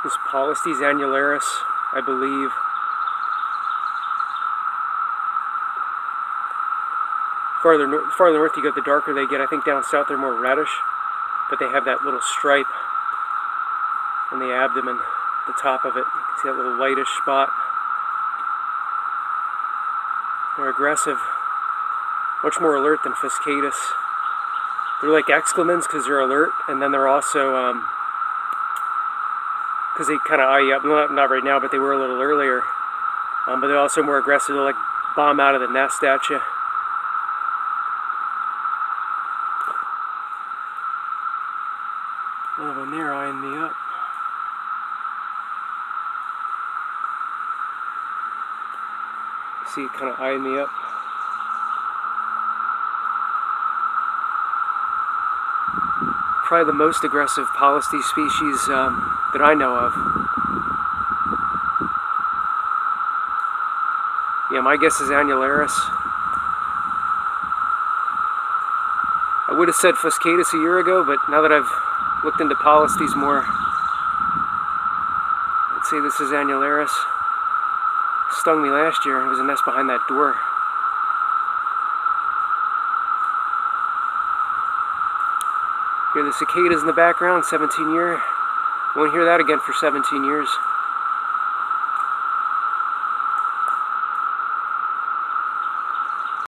This Polistes annularis, I believe. Farther north you go, the darker they get. I think down south they're more reddish, but they have that little stripe on the abdomen, the top of it. You can see that little whitish spot. They're aggressive, much more alert than Cicadas. They're like exclamens because they're alert, and then they're also, because they kind of eye you up, not right now, but they were a little earlier. But they're also more aggressive. They'll like bomb out of the nest at you. One of them there eyeing me up. See it kind of eyeing me up. Probably the most aggressive Polistes species that I know of. Yeah, my guess is annularis. I would have said Cicadas a year ago, but now that I've looked into Polistes more, I'd say this is annularis. Stung me last year. It was a nest behind that door. Hear the cicadas in the background, 17 year. Won't hear that again for 17 years.